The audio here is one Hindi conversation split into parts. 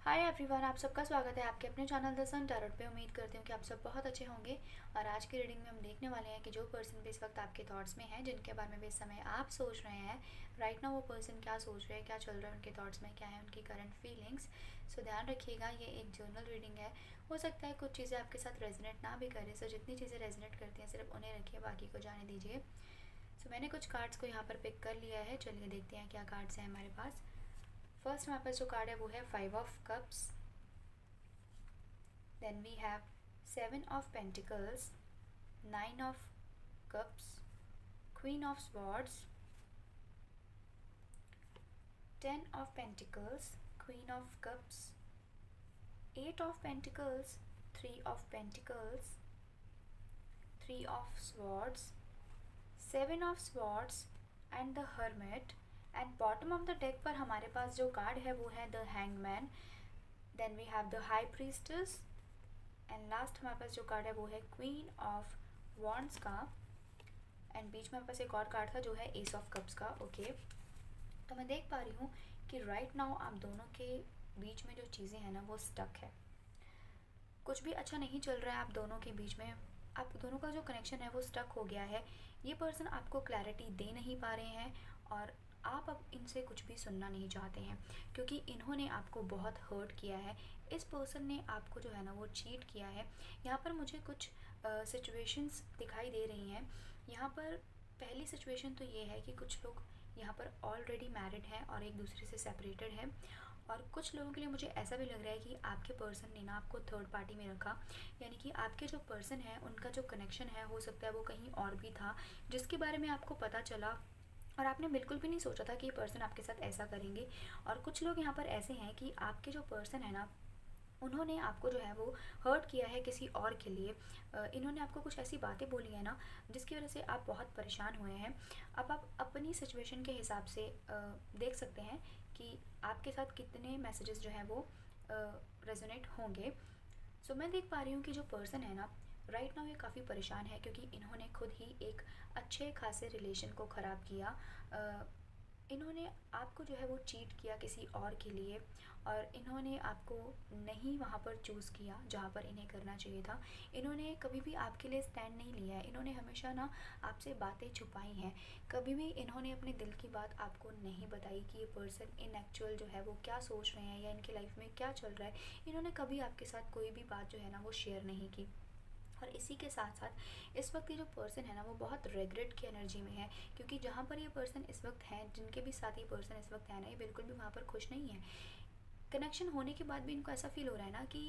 हाय एवरीवन, आप सबका स्वागत है आपके अपने चैनल द सन टैरोट पे। उम्मीद करती हूँ कि आप सब बहुत अच्छे होंगे। और आज की रीडिंग में हम देखने वाले हैं कि जो पर्सन भी इस वक्त आपके थॉट्स में है, जिनके बारे में भी इस समय आप सोच रहे हैं, राइट ना वो पर्सन क्या सोच रहे हैं, क्या चल रहा है उनके थॉट्स में, क्या है उनकी करंट फीलिंग्स। सो ध्यान रखिएगा, ये एक जर्नल रीडिंग है। हो सकता है कुछ चीज़ें आपके साथ रेजोनेट ना भी करें। सो जितनी चीज़ें रेजोनेट करती हैं सिर्फ उन्हें रखिए, बाकी को जाने दीजिए। सो मैंने कुछ कार्ड्स को यहाँ पर पिक कर लिया है। चलिए देखते हैं क्या कार्ड्स हैं हमारे पास। फर्स्ट हमारे पास जो कार्ड है वो है 5 of cups. Then we have 7 of Pentacles, 9 of Cups, Queen of Swords, 10 of Pentacles, Queen of Cups, 8 of Pentacles, 3 of Pentacles, 3 of Swords, 7 of Swords and the Hermit. And bottom of the deck पर हमारे पास जो कार्ड है वो है the hangman. Then we have the high priestess and last हमारे पास जो कार्ड है वो है क्वीन ऑफ वॉन्ड्स का। एंड बीच में हमारे पास एक और कार्ड था जो है एस ऑफ कप्स का। ओके, तो मैं देख पा रही हूँ कि राइट नाउ आप दोनों के बीच में जो चीज़ें हैं ना वो स्टक है। कुछ भी अच्छा नहीं चल रहा है आप दोनों के बीच में। आप दोनों का जो कनेक्शन है वो स्टक हो गया है। ये पर्सन आपको क्लैरिटी दे नहीं पा रहे हैं और आप अब इनसे कुछ भी सुनना नहीं चाहते हैं, क्योंकि इन्होंने आपको बहुत हर्ट किया है। इस पर्सन ने आपको जो है ना वो चीट किया है। यहाँ पर मुझे कुछ सिचुएशंस दिखाई दे रही हैं। यहाँ पर पहली सिचुएशन तो ये है कि कुछ लोग यहाँ पर ऑलरेडी मैरिड हैं और एक दूसरे से सेपरेटेड हैं। और कुछ लोगों के लिए मुझे ऐसा भी लग रहा है कि आपके पर्सन ने ना आपको थर्ड पार्टी में रखा, यानी कि आपके जो पर्सन है उनका जो कनेक्शन है हो सकता है वो कहीं और भी था, जिसके बारे में आपको पता चला और आपने बिल्कुल भी नहीं सोचा था कि ये पर्सन आपके साथ ऐसा करेंगे। और कुछ लोग यहाँ पर ऐसे हैं कि आपके जो पर्सन है ना उन्होंने आपको जो है वो हर्ट किया है किसी और के लिए। इन्होंने आपको कुछ ऐसी बातें बोली हैं ना जिसकी वजह से आप बहुत परेशान हुए हैं। अब आप अपनी सिचुएशन के हिसाब से देख सकते हैं कि आपके साथ कितने मैसेजेस जो हैं वो रेजोनेट होंगे। सो मैं देख पा रही हूँ कि जो पर्सन है ना राइट नाउ ये काफ़ी परेशान है, क्योंकि इन्होंने खुद ही एक अच्छे खासे रिलेशन को ख़राब किया। इन्होंने आपको जो है वो चीट किया किसी और के लिए और इन्होंने आपको नहीं वहाँ पर चूज़ किया जहाँ पर इन्हें करना चाहिए था। इन्होंने कभी भी आपके लिए स्टैंड नहीं लिया है। इन्होंने हमेशा ना आपसे बातें छुपाई हैं। कभी भी इन्होंने अपने दिल की बात आपको नहीं बताई कि ये पर्सन इन एक्चुअल जो है वो क्या सोच रहे हैं या इनकी लाइफ में क्या चल रहा है। इन्होंने कभी आपके साथ कोई भी बात जो है ना वो शेयर नहीं की। और इसी के साथ साथ इस वक्त ये जो पर्सन है ना वो बहुत रेग्रेट की एनर्जी में है, क्योंकि जहाँ पर ये पर्सन इस वक्त है, जिनके भी साथ ये पर्सन इस वक्त है ना, ये बिल्कुल भी वहाँ पर खुश नहीं है। कनेक्शन होने के बाद भी इनको ऐसा फील हो रहा है ना कि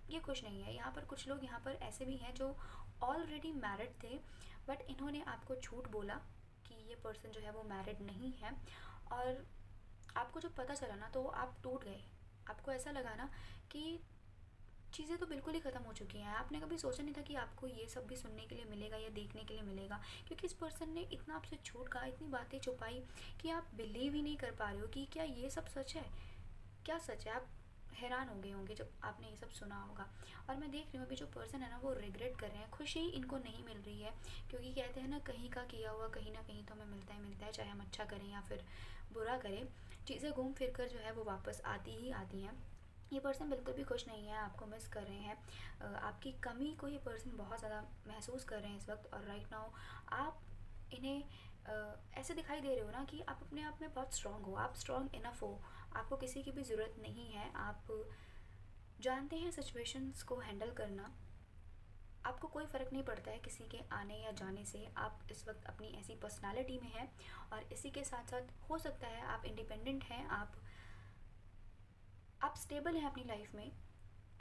ये खुश नहीं है। यहाँ पर कुछ लोग यहाँ पर ऐसे भी हैं जो ऑलरेडी मैरिड थे, बट इन्होंने आपको झूठ बोला कि ये पर्सन जो है वो मैरिड नहीं है। और आपको जब पता चला ना तो आप टूट गए। आपको ऐसा लगा ना कि चीज़ें तो बिल्कुल ही ख़त्म हो चुकी हैं। आपने कभी सोचा नहीं था कि आपको ये सब भी सुनने के लिए मिलेगा या देखने के लिए मिलेगा, क्योंकि इस पर्सन ने इतना आपसे झूठ कहा, इतनी बातें छुपाई कि आप बिलीव ही नहीं कर पा रहे हो कि क्या ये सब सच है। क्या सच है? आप हैरान हो गए होंगे जब आपने ये सब सुना होगा। और मैं देख रही हूँ अभी जो पर्सन है ना वो रिग्रेट कर रहे हैं, खुशी इनको नहीं मिल रही है, क्योंकि कहते हैं ना कहीं का किया हुआ कहीं ना कहीं तो हमें मिलता है, चाहे हम अच्छा करें या फिर बुरा करें। चीज़ें घूम फिर कर जो है वो वापस आती ही आती हैं। ये पर्सन बिल्कुल भी खुश नहीं है, आपको मिस कर रहे हैं। आपकी कमी को ये पर्सन बहुत ज़्यादा महसूस कर रहे हैं इस वक्त। और राइट नाउ आप इन्हें ऐसे दिखाई दे रहे हो ना कि आप अपने आप में बहुत स्ट्रांग हो, आप स्ट्रांग इनफ हो, आपको किसी की भी ज़रूरत नहीं है। आप जानते हैं सिचुएशंस को हैंडल करना। आपको कोई फ़र्क नहीं पड़ता है किसी के आने या जाने से। आप इस वक्त अपनी ऐसी पर्सनालिटी में हैं और इसी के साथ साथ हो सकता है आप इंडिपेंडेंट हैं, आप स्टेबल हैं अपनी लाइफ में,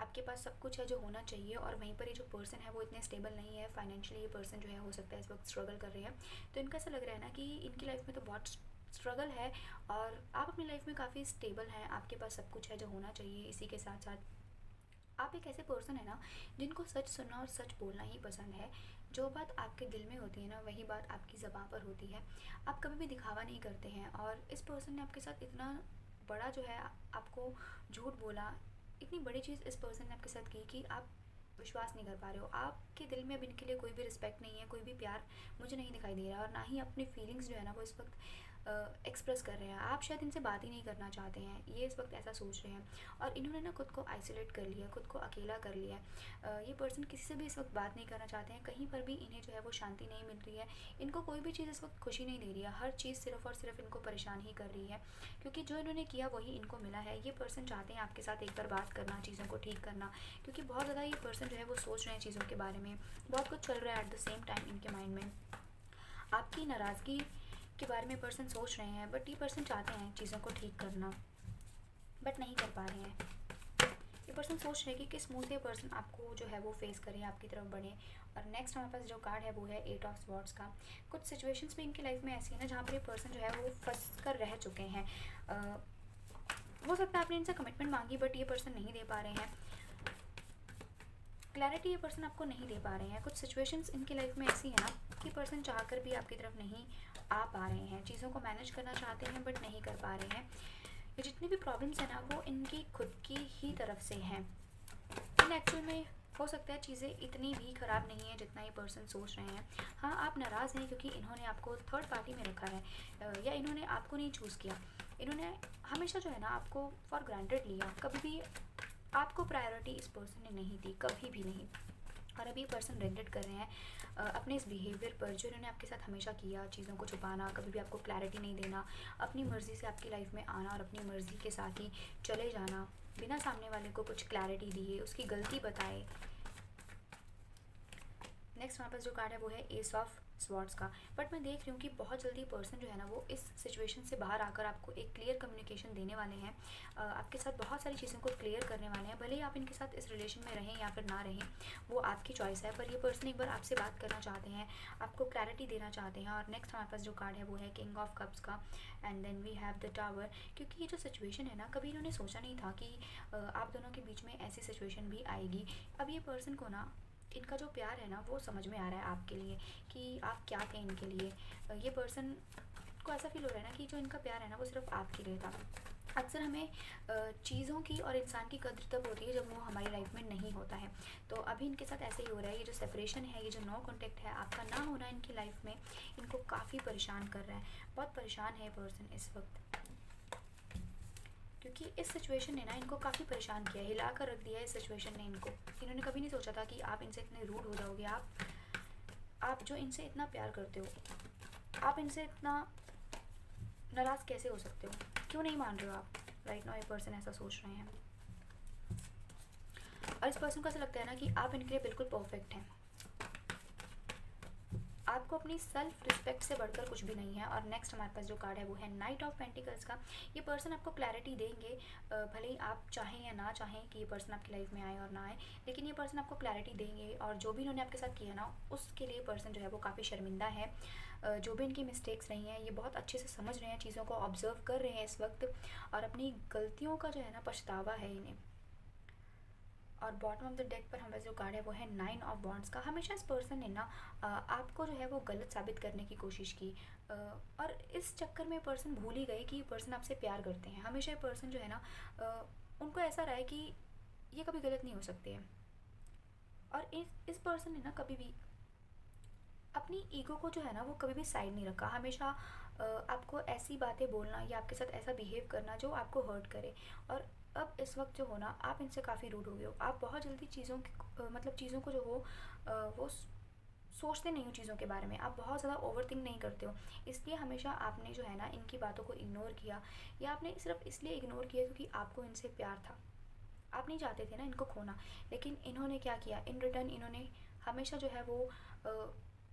आपके पास सब कुछ है जो होना चाहिए। और वहीं पर ये जो पर्सन है वो इतने स्टेबल नहीं है फाइनेंशियली। ये पर्सन जो है हो सकता है इस वक्त स्ट्रगल कर रहे हैं। तो इनका ऐसा लग रहा है ना कि इनकी लाइफ में तो बहुत स्ट्रगल है और आप अपनी लाइफ में काफ़ी स्टेबल हैं, आपके पास सब कुछ है जो होना चाहिए। इसी के साथ साथ आप एक ऐसे पर्सन है ना जिनको सच सुनना और सच बोलना ही पसंद है। जो बात आपके दिल में होती है ना वही बात आपकी ज़बान पर होती है। आप कभी भी दिखावा नहीं करते हैं। और इस पर्सन ने आपके साथ इतना बड़ा जो है आपको झूठ बोला, इतनी बड़ी चीज़ इस पर्सन ने आपके साथ की कि आप विश्वास नहीं कर पा रहे हो। आपके दिल में अब इनके लिए कोई भी रिस्पेक्ट नहीं है, कोई भी प्यार मुझे नहीं दिखाई दे रहा। और ना ही अपनी फीलिंग्स जो है ना वो इस वक्त एक्सप्रेस कर रहे हैं, आप शायद इनसे बात ही नहीं करना चाहते हैं, ये इस वक्त ऐसा सोच रहे हैं और इन्होंने ना खुद को आइसोलेट कर लिया, खुद को अकेला कर लिया है। ये पर्सन किसी से भी इस वक्त बात नहीं करना चाहते हैं, कहीं पर भी इन्हें जो है वो शांति नहीं मिल रही है, इनको कोई भी चीज़ इस वक्त खुशी नहीं दे रही है, हर चीज़ सिर्फ और सिर्फ इनको परेशान ही कर रही है, क्योंकि जो इन्होंने किया वही इनको मिला है। ये पर्सन चाहते हैं आपके साथ एक बार बात करना, चीज़ों को ठीक करना, क्योंकि बहुत ज़्यादा ये पर्सन जो है वो सोच रहे हैं चीज़ों के बारे में, बहुत कुछ चल रहा है एट द सेम टाइम इनके माइंड में। आपकी नाराज़गी के बारे में पर्सन सोच रहे हैं, बट ये पर्सन चाहते हैं चीज़ों को ठीक करना, बट नहीं कर पा रहे हैं। ये पर्सन सोच रहे हैं कि किस मुंह से ये पर्सन आपको जो है वो फेस करें, आपकी तरफ बढ़े। और नेक्स्ट हमारे पास जो कार्ड है वो है 8 ऑफ स्वॉर्ड्स का। कुछ सिचुएशंस भी इनकी लाइफ में ऐसी है ना जहाँ पर ये पर्सन जो है वो फंस कर रह चुके हैं। हो सकता है आपने इनसे कमिटमेंट मांगी बट ये पर्सन नहीं दे पा रहे हैं, क्लैरिटी ये पर्सन आपको नहीं दे पा रहे हैं। कुछ सिचुएशंस इनकी लाइफ में ऐसी है ना कि पर्सन चाहकर भी आपकी तरफ नहीं आ पा रहे हैं, चीज़ों को मैनेज करना चाहते हैं बट नहीं कर पा रहे हैं। ये जितनी भी प्रॉब्लम्स हैं ना वो इनकी खुद की ही तरफ से हैं। इन एक्चुअल में हो सकता है चीज़ें इतनी भी ख़राब नहीं है जितना ये पर्सन सोच रहे हैं। हाँ, आप नाराज़ हैं क्योंकि इन्होंने आपको थर्ड पार्टी में रखा है, या इन्होंने आपको नहीं चूज़ किया। इन्होंने हमेशा जो है ना आपको फॉर ग्रांटेड लिया, कभी भी आपको प्रायोरिटी इस पर्सन ने नहीं दी, कभी भी नहीं। और अभी पर्सन रिग्रेट कर रहे हैं अपने इस बिहेवियर पर जो इन्होंने आपके साथ हमेशा किया, चीज़ों को छुपाना, कभी भी आपको क्लैरिटी नहीं देना, अपनी मर्ज़ी से आपकी लाइफ में आना और अपनी मर्ज़ी के साथ ही चले जाना, बिना सामने वाले को कुछ क्लैरिटी दिए, उसकी गलती बताए। नेक्स्ट हमारे पास जो कार्ड है वो है एस ऑफ स्वॉर्ड्स का। बट मैं देख रही हूँ कि बहुत जल्दी पर्सन जो है ना वो इस सिचुएशन से बाहर आकर आपको एक क्लियर कम्युनिकेशन देने वाले हैं, आपके साथ बहुत सारी चीज़ों को क्लियर करने वाले हैं। भले ही आप इनके साथ इस रिलेशन में रहें या फिर ना रहें, वो आपकी चॉइस है, पर ये पर्सन एक बार आपसे बात करना चाहते हैं, आपको क्लैरिटी देना चाहते हैं। और नेक्स्ट हमारे पास जो कार्ड है वो है किंग ऑफ कप्स का, and then we have the tower. क्योंकि ये जो सिचुएशन है ना, कभी इन्होंने सोचा नहीं था कि आप दोनों के बीच में ऐसी सिचुएशन भी आएगी। अब ये पर्सन को ना इनका जो प्यार है ना वो समझ में आ रहा है आपके लिए, कि आप क्या थे इनके लिए। ये पर्सन को ऐसा फील हो रहा है ना कि जो इनका प्यार है ना वो सिर्फ आपके लिए था। अक्सर हमें चीज़ों की और इंसान की कदर तब होती है जब वो हमारी लाइफ में नहीं होता है। तो अभी इनके साथ ऐसे ही हो रहा है। ये जो सेपरेशन है, ये जो नो कॉन्टेक्ट है, आपका ना होना इनकी लाइफ में इनको काफ़ी परेशान कर रहा है। बहुत परेशान है पर्सन इस वक्त, क्योंकि इस सिचुएशन ने ना इनको काफ़ी परेशान किया, हिला कर रख दिया है इस सिचुएशन ने इनको। इन्होंने कभी नहीं सोचा था कि आप इनसे इतने रूड हो जाओगे। आप जो इनसे इतना प्यार करते हो, आप इनसे इतना नाराज़ कैसे हो सकते हो? क्यों नहीं मान रहे हो आप? राइट नाउ ये पर्सन ऐसा सोच रहे हैं और इस पर्सन को ऐसा लगता है ना कि आप इनके लिए बिल्कुल परफेक्ट हैं। आपको अपनी सेल्फ रिस्पेक्ट से बढ़कर कुछ भी नहीं है। और नेक्स्ट हमारे पास जो कार्ड है वो है नाइट ऑफ पेंटिकल्स का। ये पर्सन आपको क्लैरिटी देंगे, भले ही आप चाहें या ना चाहें कि ये पर्सन आपकी लाइफ में आए और ना आए, लेकिन ये पर्सन आपको क्लैरिटी देंगे। और जो भी इन्होंने आपके साथ किया ना, उसके लिए पर्सन जो है वो काफ़ी शर्मिंदा है। जो भी इनकी मिस्टेक्स रही हैं, ये बहुत अच्छे से समझ रहे हैं, चीज़ों को ऑब्जर्व कर रहे हैं इस वक्त, और अपनी गलतियों का जो है ना पछतावा है इन्हें। और बॉटम ऑफ द डेक पर हमारे जो कार्ड है वो है 9 ऑफ वॉन्ड्स का। हमेशा इस पर्सन ने ना आपको जो है वो गलत साबित करने की कोशिश की, और इस चक्कर में पर्सन भूल ही गए कि ये पर्सन आपसे प्यार करते हैं। हमेशा ये पर्सन जो है ना उनको ऐसा रहा है कि ये कभी गलत नहीं हो सकते हैं। और इस पर्सन ने ना कभी भी अपनी ईगो को जो है ना वो कभी भी साइड नहीं रखा। हमेशा आपको ऐसी बातें बोलना या आपके साथ ऐसा बिहेव करना जो आपको हर्ट करे। और अब इस वक्त जो हो ना, आप इनसे काफ़ी रूड हो गए हो। आप बहुत जल्दी चीज़ों की मतलब चीज़ों को जो हो वो सोचते नहीं हो चीज़ों के बारे में, आप बहुत ज़्यादा ओवर थिंक नहीं करते हो। इसलिए हमेशा आपने जो है ना इनकी बातों को इग्नोर किया, या आपने सिर्फ इसलिए इग्नोर किया क्योंकि आपको इनसे प्यार था। आप नहीं चाहते थे ना इनको खोना, लेकिन इन्होंने क्या किया, इन रिटर्न इन्होंने हमेशा जो है वो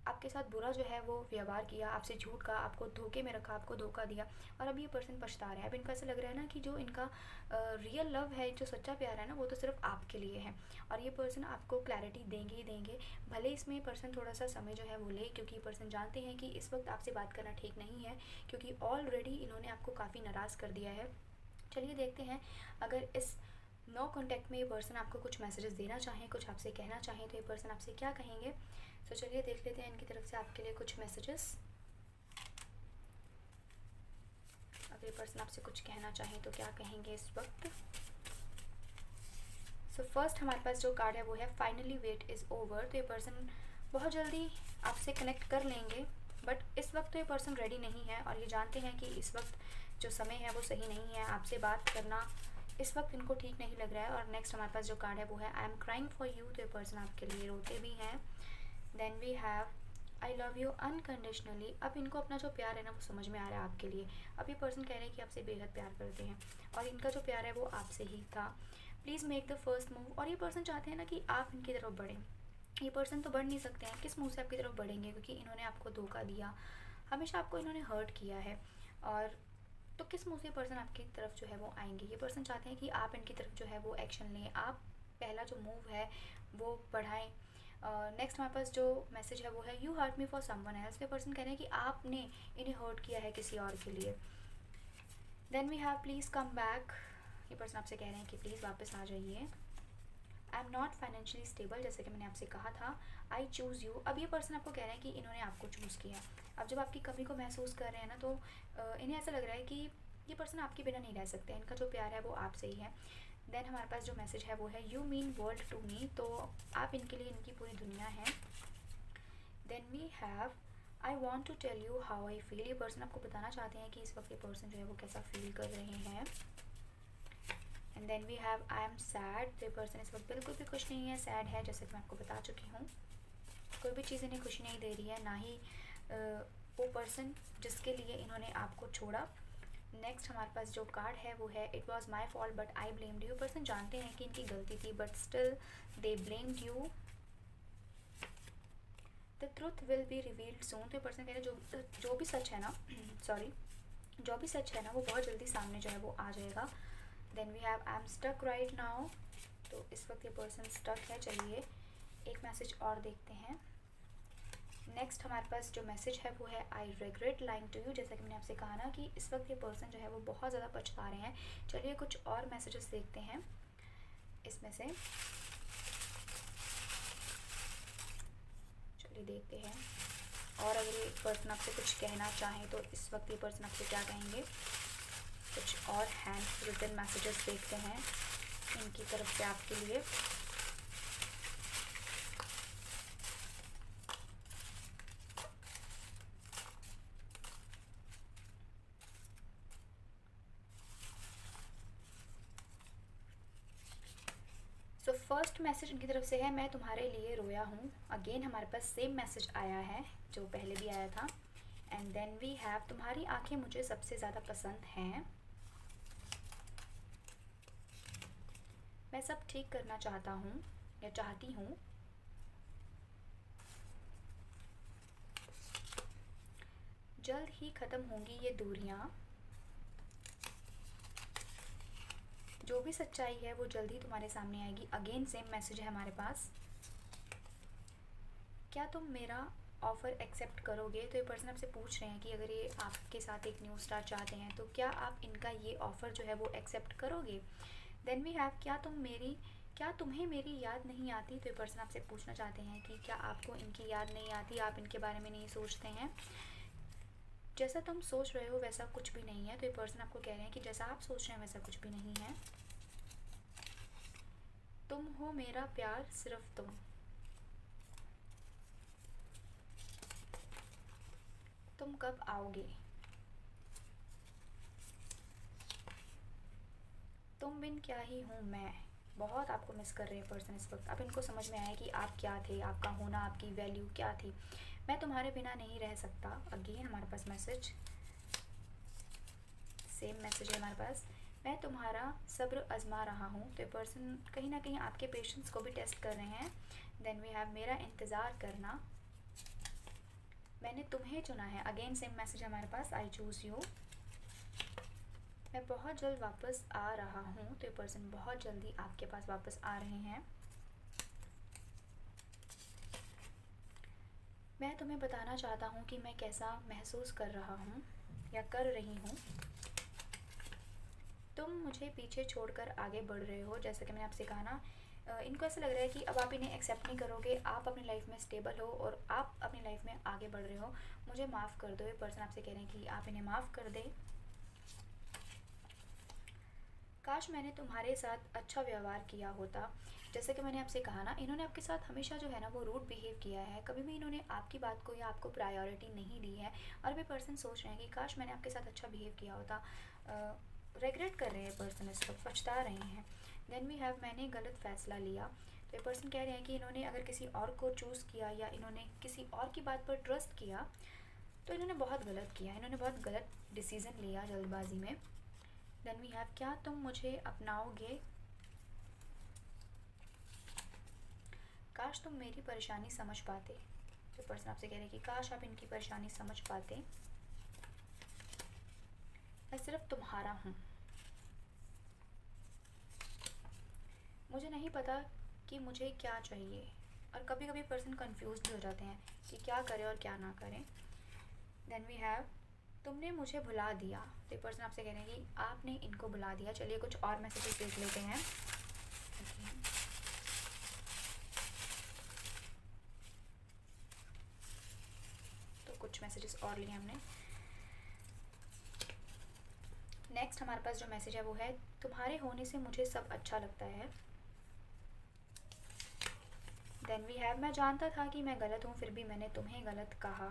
आपके साथ बुरा जो है वो व्यवहार किया, आपसे झूठ कहा, आपको धोखे में रखा, आपको धोखा दिया। और अब ये पर्सन पछता रहा है। अब इनको ऐसा लग रहा है ना कि जो इनका रियल लव है, जो सच्चा प्यार है ना, वो तो सिर्फ आपके लिए है। और ये पर्सन आपको क्लैरिटी देंगे ही देंगे, भले इसमें पर्सन थोड़ा सा समय जो है वो ले, क्योंकि पर्सन जानते हैं कि इस वक्त आपसे बात करना ठीक नहीं है, क्योंकि ऑलरेडी इन्होंने आपको काफ़ी नाराज़ कर दिया है। चलिए देखते हैं, अगर इस नो कॉन्टैक्ट में ये पर्सन आपको कुछ मैसेजेस देना चाहें, कुछ आपसे कहना चाहें, तो ये पर्सन आपसे क्या कहेंगे। तो चलिए देख लेते हैं इनकी तरफ से आपके लिए कुछ मैसेजेस। अगर ये पर्सन आपसे कुछ कहना चाहें तो क्या कहेंगे इस वक्त। सो फर्स्ट हमारे पास जो कार्ड है वो है फाइनली वेट इज़ ओवर। तो ये पर्सन बहुत जल्दी आपसे कनेक्ट कर लेंगे, बट इस वक्त तो ये पर्सन रेडी नहीं है और ये जानते हैं कि इस वक्त जो समय है वो सही नहीं है, आपसे बात करना इस वक्त इनको ठीक नहीं लग रहा है। और नेक्स्ट हमारे पास जो कार्ड है वो है I am crying for you, तो ये पर्सन आपके लिए रोते भी हैं। Then we have I love you unconditionally. अब इनको अपना जो प्यार है ना वो समझ में आ रहा है आपके लिए। अब ये पर्सन कह रहे हैं कि आपसे बेहद प्यार करते हैं और इनका जो प्यार है वो आपसे ही था। Please make the first move. और ये पर्सन चाहते हैं ना कि आप इनकी तरफ बढ़ें। ये पर्सन तो बढ़ नहीं सकते हैं, किस मुंह से आपकी तरफ बढ़ेंगे, क्योंकि इन्होंने आपको धोखा दिया, हमेशा आपको इन्होंने हर्ट किया है। और तो किस मुंह से पर्सन आपकी तरफ जो है वो आएंगे। ये पर्सन चाहते हैं कि आप इनकी तरफ जो है वो एक्शन लें, आप पहला जो मूव है वो बढ़ाएं। नेक्स्ट हमारे पास जो मैसेज है वो है you hurt me for someone else. ये पर्सन कह रहे हैं कि आपने इन्हें हर्ट किया है किसी और के लिए। Then we have please come back. ये पर्सन आपसे कह रहे हैं कि प्लीज़ वापस आ जाइए। I am not financially stable, जैसे कि मैंने आपसे कहा था। I choose you. अब ये पर्सन आपको कह रहे हैं कि इन्होंने आपको चूज़ किया। अब जब आपकी कमी को महसूस कर रहे हैं ना, तो इन्हें ऐसा लग रहा है कि ये पर्सन आपके बिना नहीं रह सकते, इनका जो प्यार है वो आपसे ही है। देन हमारे पास जो मैसेज है वो है you mean world to me, तो आप इनके लिए इनकी पूरी दुनिया है। Then we have I want to tell you how I feel. ये पर्सन आपको बताना चाहते हैं कि इस वक्त ये पर्सन जो है वो कैसा फील कर रहे हैं। And then we have I am sad. तो ये पर्सन इस वक्त बिल्कुल भी खुश नहीं है, सैड है, जैसे कि मैं आपको बता चुकी हूँ। कोई भी चीज़ इन्हें खुशी नहीं दे रही है, ना ही वो पर्सन जिसके लिए इन्होंने आपको छोड़ा। नेक्स्ट हमारे पास जो कार्ड है वो है it was my fault but I blamed you. Person जानते हैं कि इनकी गलती थी but still they blamed you. The truth will be revealed soon. तो पर्सन कह रहे हैं जो भी सच है ना सॉरी जो भी सच है ना वो बहुत जल्दी सामने जो है वो आ जाएगा। Then we have I am stuck right now. तो इस वक्त ये पर्सन स्टक है। चलिए एक मैसेज और देखते हैं। नेक्स्ट हमारे पास जो मैसेज है वो है I regret lying to you. जैसा कि मैंने आपसे कहा ना कि इस वक्त ये पर्सन जो है वो बहुत ज़्यादा पछता रहे हैं। चलिए कुछ और मैसेजेस देखते हैं इसमें से। चलिए देखते हैं। और अगर ये पर्सन आपसे कुछ कहना चाहें तो इस वक्त ये पर्सन आपसे क्या कहेंगे। कुछ और हैंड रिटन मैसेजेस देखते हैं इनकी तरफ से आपके लिए। सो फर्स्ट मैसेज इनकी तरफ से है मैं तुम्हारे लिए रोया हूँ। अगेन हमारे पास सेम मैसेज आया है जो पहले भी आया था। एंड देन वी हैव तुम्हारी आंखें मुझे सबसे ज़्यादा पसंद हैं। मैं सब ठीक करना चाहता हूँ या चाहती हूँ। जल्द ही ख़त्म होंगी ये दूरियाँ। जो भी सच्चाई है वो जल्द ही तुम्हारे सामने आएगी। अगेन सेम मैसेज है हमारे पास। क्या तुम मेरा ऑफ़र एक्सेप्ट करोगे। तो ये पर्सन आपसे पूछ रहे हैं कि अगर ये आपके साथ एक न्यू स्टार्ट चाहते हैं तो क्या आप इनका ये ऑफ़र जो है वो एक्सेप्ट करोगे। देन वी हैव क्या तुम्हें मेरी याद नहीं आती। तो ये पर्सन आपसे पूछना चाहते हैं कि क्या आपको इनकी याद नहीं आती, आप इनके बारे में नहीं सोचते हैं। जैसा तुम सोच रहे हो वैसा कुछ भी नहीं है। तो ये पर्सन आपको कह रहे हैं कि जैसा आप सोच रहे हैं वैसा कुछ भी नहीं है। तुम हो मेरा प्यार सिर्फ तुम। तुम कब आओगे। तुम बिन क्या ही हूँ मैं। बहुत आपको मिस कर रहे हैं पर्सन इस वक्त। अब इनको समझ में आया कि आप क्या थे, आपका होना, आपकी वैल्यू क्या थी। मैं तुम्हारे बिना नहीं रह सकता। अगेन हमारे पास मैसेज सेम मैसेज है हमारे पास। मैं तुम्हारा सब्र आजमा रहा हूँ। तो ये पर्सन कहीं ना कहीं आपके पेशेंस को भी टेस्ट कर रहे हैं। देन वी हैव मेरा इंतज़ार करना। मैंने तुम्हें चुना है। अगेन सेम मैसेज है हमारे पास आई चूज़ यू। मैं बहुत जल्द वापस आ रहा हूँ। तो ये पर्सन बहुत जल्दी आपके पास वापस आ रहे हैं। मैं तुम्हें बताना चाहता हूँ कि मैं कैसा महसूस कर रहा हूँ या कर रही हूँ। तुम मुझे पीछे छोड़कर आगे बढ़ रहे हो। जैसा कि मैंने आपसे कहा ना, इनको ऐसा लग रहा है कि अब आप इन्हें एक्सेप्ट नहीं करोगे, आप अपनी लाइफ में स्टेबल हो और आप अपनी लाइफ में आगे बढ़ रहे हो। मुझे माफ़ कर दो। ये पर्सन आपसे कह रहे हैं कि आप इन्हें माफ़ कर दें। काश मैंने तुम्हारे साथ अच्छा व्यवहार किया होता। जैसे कि मैंने आपसे कहा ना, इन्होंने आपके साथ हमेशा जो है ना वो रूड बिहेव किया है, कभी भी इन्होंने आपकी बात को या आपको प्रायोरिटी नहीं दी है। और भी पर्सन सोच रहे हैं कि काश मैंने आपके साथ अच्छा बिहेव किया होता। रिग्रेट कर रहे हैं पर्सन, इस वक्त पछता रहे हैं। देन वी हैव मैंने गलत फ़ैसला लिया। तो ये पर्सन कह रहे हैं कि इन्होंने अगर किसी और को चूज़ किया या इन्होंने किसी और की बात पर ट्रस्ट किया तो इन्होंने बहुत गलत किया, इन्होंने बहुत गलत डिसीज़न लिया जल्दबाजी में। देन वी हैव क्या तुम मुझे अपनाओगे। काश तुम मेरी परेशानी समझ पाते। जो पर्सन आपसे कह रहे हैं कि काश आप इनकी परेशानी समझ पाते। मैं सिर्फ तुम्हारा हूँ। मुझे नहीं पता कि मुझे क्या चाहिए। और कभी कभी पर्सन कंफ्यूज भी हो जाते हैं कि क्या करें और क्या ना करें। देन वी हैव तुमने मुझे भुला दिया। तो ये पर्सन आपसे कह रहे हैं कि आपने इनको भुला दिया। चलिए कुछ और मैसेजेस देख लेते हैं। तो कुछ मैसेजेस और लिए हमने। नेक्स्ट हमारे पास जो मैसेज है वो है तुम्हारे होने से मुझे सब अच्छा लगता है। देन वी हैव मैं जानता था कि मैं गलत हूँ फिर भी मैंने तुम्हें गलत कहा।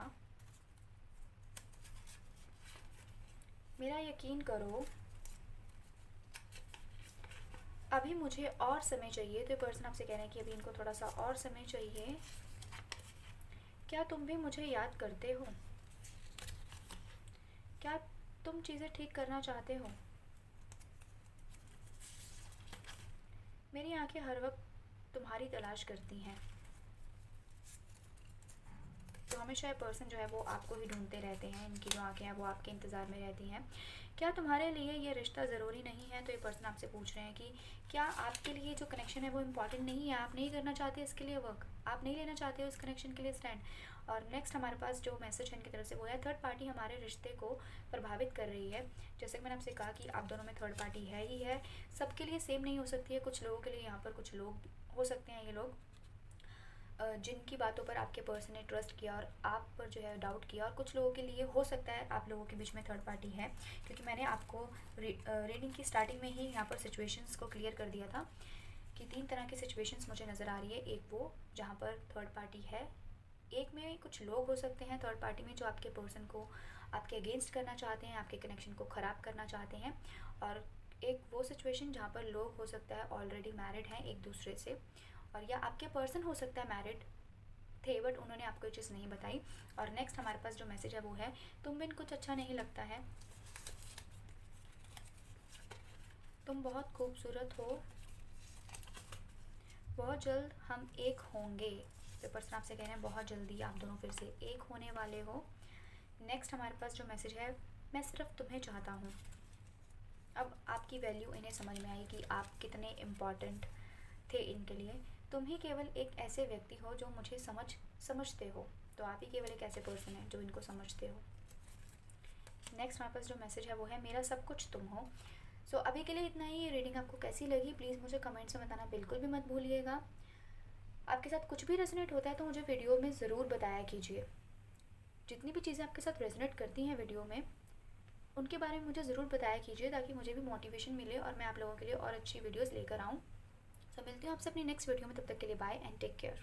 मेरा यकीन करो अभी मुझे और समय चाहिए। तो पर्सन आपसे कह रहे हैं कि अभी इनको थोड़ा सा और समय चाहिए। क्या तुम भी मुझे याद करते हो। क्या तुम चीज़ें ठीक करना चाहते हो। मेरी आंखें हर वक्त तुम्हारी तलाश करती हैं। तो हमेशा ये पर्सन जो है वो आपको ही ढूंढते रहते हैं, इनकी जो आंखें हैं वो आपके इंतज़ार में रहती हैं। क्या तुम्हारे लिए ये रिश्ता ज़रूरी नहीं है। तो ये पर्सन आपसे पूछ रहे हैं कि क्या आपके लिए जो कनेक्शन है वो इम्पॉर्टेंट नहीं है, आप नहीं करना चाहते इसके लिए वर्क, आप नहीं लेना चाहते हो इस कनेक्शन के लिए स्टैंड। और नेक्स्ट हमारे पास जो मैसेज है इनकी तरफ से वो है थर्ड पार्टी हमारे रिश्ते को प्रभावित कर रही है। जैसे कि मैंने आपसे कहा कि आप दोनों में थर्ड पार्टी है ही है। सबके लिए सेम नहीं हो सकती है, कुछ लोगों के लिए यहाँ पर कुछ लोग हो सकते हैं ये लोग जिनकी बातों पर आपके पर्सन ने ट्रस्ट किया और आप पर जो है डाउट किया। और कुछ लोगों के लिए हो सकता है आप लोगों के बीच में थर्ड पार्टी है, क्योंकि मैंने आपको रीडिंग की स्टार्टिंग में ही यहाँ पर सिचुएशंस को क्लियर कर दिया था कि 3 तरह की सिचुएशंस मुझे नज़र आ रही है। एक वो जहाँ पर थर्ड पार्टी है, एक में कुछ लोग हो सकते हैं थर्ड पार्टी में जो आपके पर्सन को आपके अगेंस्ट करना चाहते हैं, आपके कनेक्शन को ख़राब करना चाहते हैं। और एक वो सिचुएशन जहाँ पर लोग हो सकता है ऑलरेडी मैरिड हैं एक दूसरे से, और या आपके पर्सन हो सकता है मैरिड थे बट उन्होंने आपको ये चीज़ नहीं बताई। और नेक्स्ट हमारे पास जो मैसेज है वो है तुम बिन कुछ अच्छा नहीं लगता है। तुम बहुत खूबसूरत हो। बहुत जल्द हम एक होंगे। तो पर्सन आपसे कह रहे हैं बहुत जल्दी आप दोनों फिर से एक होने वाले हो। नेक्स्ट हमारे पास जो मैसेज है मैं सिर्फ तुम्हें चाहता हूँ। अब आपकी वैल्यू इन्हें समझ में आई कि आप कितने इम्पॉर्टेंट थे इनके लिए। तुम ही केवल एक ऐसे व्यक्ति हो जो मुझे समझते हो। तो आप ही केवल एक ऐसे पर्सन हैं जो इनको समझते हो। नेक्स्ट हमारे पास जो मैसेज है वो है मेरा सब कुछ तुम हो। सो अभी के लिए इतना ही। ये रीडिंग आपको कैसी लगी प्लीज़ मुझे कमेंट्स में बताना बिल्कुल भी मत भूलिएगा। आपके साथ कुछ भी रेजोनेट होता है तो मुझे वीडियो में ज़रूर बताया कीजिए। जितनी भी चीज़ें आपके साथ रेजोनेट करती हैं वीडियो में उनके बारे में मुझे ज़रूर बताया कीजिए ताकि मुझे भी मोटिवेशन मिले और मैं आप लोगों के लिए और अच्छी वीडियोज़ लेकर आऊँ। तो मिलती हूँ आपसे अपनी नेक्स्ट वीडियो में, तब तक के लिए बाय एंड टेक केयर।